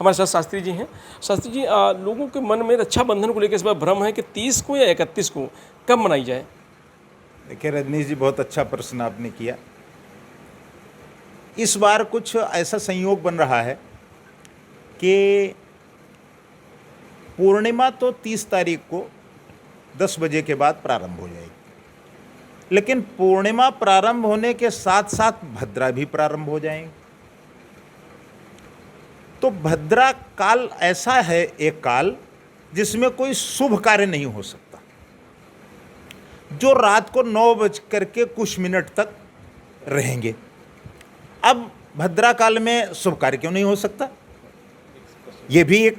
हमारे साथ शास्त्री जी हैं। शास्त्री जी, लोगों के मन में रक्षाबंधन को लेकर इस बार भ्रम है कि 30 को या 31 को कब मनाई जाए? देखिए रजनीश जी, बहुत अच्छा प्रश्न आपने किया। इस बार कुछ ऐसा संयोग बन रहा है कि पूर्णिमा तो 30 तारीख को 10 बजे के बाद प्रारंभ हो जाएगी, लेकिन पूर्णिमा प्रारंभ होने के साथ साथ भद्रा भी प्रारंभ हो जाएंगे। तो भद्रा काल ऐसा है, एक काल जिसमें कोई शुभ कार्य नहीं हो सकता, जो रात को 9:00 तक रहेंगे। अब भद्रा काल में शुभ कार्य क्यों नहीं हो सकता, ये भी एक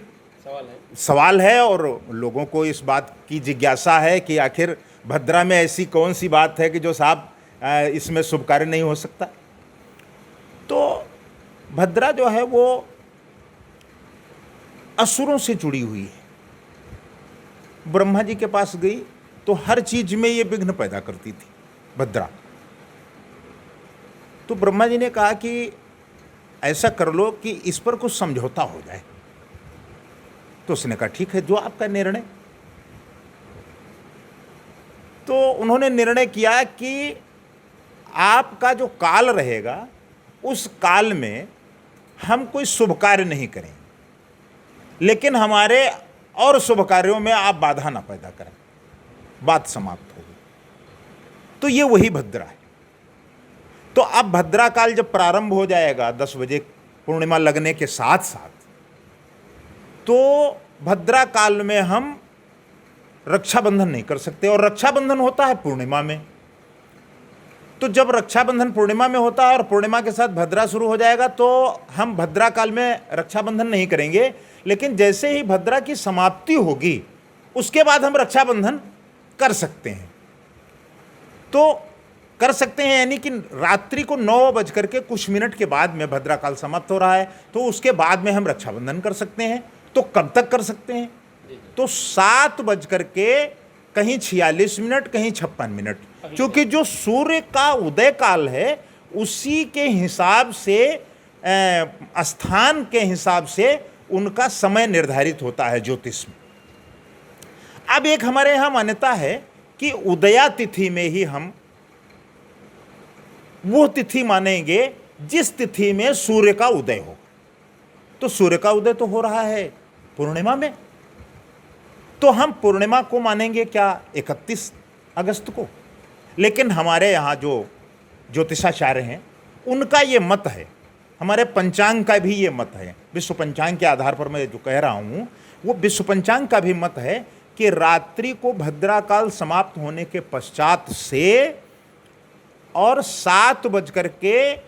सवाल है। और लोगों को इस बात की जिज्ञासा है कि आखिर भद्रा में ऐसी कौन सी बात है कि जो साहब इसमें शुभ कार्य नहीं हो सकता। तो भद्रा जो है वो असुरों से जुड़ी हुई है। ब्रह्मा जी के पास गई तो हर चीज में ये विघ्न पैदा करती थी भद्रा। तो ब्रह्मा जी ने कहा कि ऐसा कर लो कि इस पर कुछ समझौता हो जाए। तो उसने कहा ठीक है, जो आपका निर्णय। तो उन्होंने निर्णय किया कि आपका जो काल रहेगा उस काल में हम कोई शुभ कार्य नहीं करेंगे, लेकिन हमारे और शुभ कार्यों में आप बाधा ना पैदा करें। बात समाप्त हो गई। तो ये वही भद्रा है। तो अब भद्रा काल जब प्रारंभ हो जाएगा 10 बजे पूर्णिमा लगने के साथ साथ, तो भद्रा काल में हम रक्षाबंधन नहीं कर सकते। और रक्षाबंधन होता है पूर्णिमा में। तो जब रक्षाबंधन पूर्णिमा में होता है और पूर्णिमा के साथ भद्रा शुरू हो जाएगा, तो हम भद्रा काल में रक्षाबंधन नहीं करेंगे। लेकिन जैसे ही भद्रा की समाप्ति होगी उसके बाद हम रक्षाबंधन कर सकते हैं। तो कर सकते हैं यानी कि रात्रि को 9:00 के बाद में भद्रा काल समाप्त हो रहा है, तो उसके बाद में हम रक्षाबंधन कर सकते हैं। तो कब तक कर सकते हैं? तो 7:46 कहीं 56 क्योंकि जो सूर्य का उदय काल है उसी के हिसाब से, स्थान के हिसाब से उनका समय निर्धारित होता है ज्योतिष में। अब एक हमारे यहाँ मान्यता है कि उदया तिथि में ही हम वो तिथि मानेंगे जिस तिथि में सूर्य का उदय हो। तो सूर्य का उदय तो हो रहा है पूर्णिमा में, तो हम पूर्णिमा को मानेंगे क्या 31 अगस्त को। लेकिन हमारे यहाँ जो ज्योतिषाचार्य हैं उनका ये मत है, हमारे पंचांग का भी ये मत है, विश्व पंचांग के आधार पर मैं जो कह रहा हूँ वो विश्व पंचांग का भी मत है कि रात्रि को भद्रा काल समाप्त होने के पश्चात से और 7:46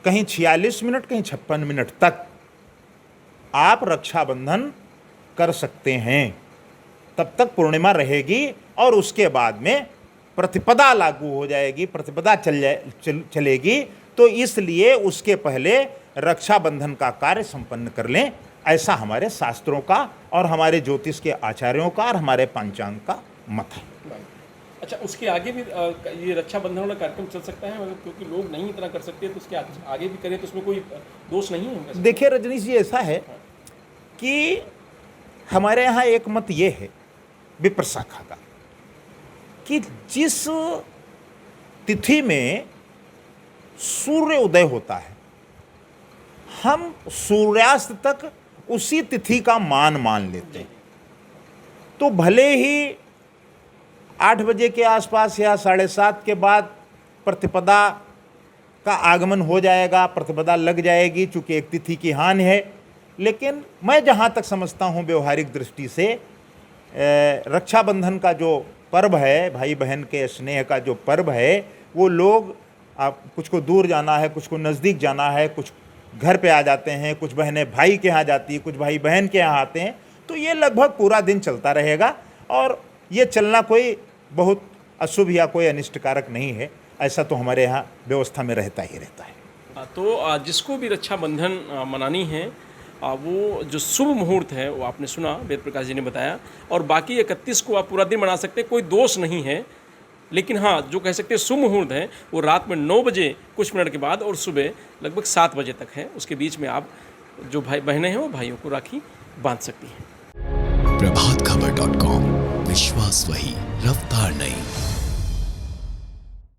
कहीं 46 कहीं 56 तक आप रक्षाबंधन कर सकते हैं। तब तक पूर्णिमा रहेगी और उसके बाद में प्रतिपदा लागू हो जाएगी, प्रतिपदा चलेगी। तो इसलिए उसके पहले रक्षाबंधन का कार्य संपन्न कर लें, ऐसा हमारे शास्त्रों का और हमारे ज्योतिष के आचार्यों का और हमारे पंचांग का मत है। अच्छा, उसके आगे भी ये रक्षाबंधन वाला कार्यक्रम चल सकता है, मतलब क्योंकि लोग नहीं इतना कर सकते, तो उसके आगे भी करें तो उसमें कोई दोष नहीं है? देखिए रजनीश जी, ऐसा है कि हमारे यहाँ एक मत ये है विप्र शाखा का कि जिस तिथि में सूर्य उदय होता है हम सूर्यास्त तक उसी तिथि का मान लेते हैं। तो भले ही 8 बजे के आसपास या 7:30 के बाद प्रतिपदा का आगमन हो जाएगा, प्रतिपदा लग जाएगी, चूँकि एक तिथि की हानि है। लेकिन मैं जहाँ तक समझता हूँ व्यवहारिक दृष्टि से रक्षाबंधन का जो पर्व है, भाई बहन के स्नेह का जो पर्व है, वो लोग कुछ को दूर जाना है, कुछ को नज़दीक जाना है, कुछ घर पे आ जाते हैं, कुछ बहनें भाई के यहाँ जाती हैं, कुछ भाई बहन के यहाँ आते हैं। तो ये लगभग पूरा दिन चलता रहेगा और ये चलना कोई बहुत अशुभ या कोई अनिष्टकारक नहीं है। ऐसा तो हमारे यहाँ व्यवस्था में रहता ही रहता है। तो जिसको भी रक्षाबंधन मनानी है, वो जो शुभ मुहूर्त है वो आपने सुना, वेद प्रकाश जी ने बताया, और बाकी 31 को आप पूरा दिन मना सकते हैं, कोई दोष नहीं है। लेकिन हाँ, जो कह सकते हैं शुभ मुहूर्त है वो रात में 9 बजे कुछ मिनट के बाद और सुबह लगभग 7 बजे तक है। उसके बीच में आप जो भाई बहनें हैं वो भाइयों को राखी बांध सकती हैं। प्रभात खबर .com, विश्वास वही, रफ्तार नहीं।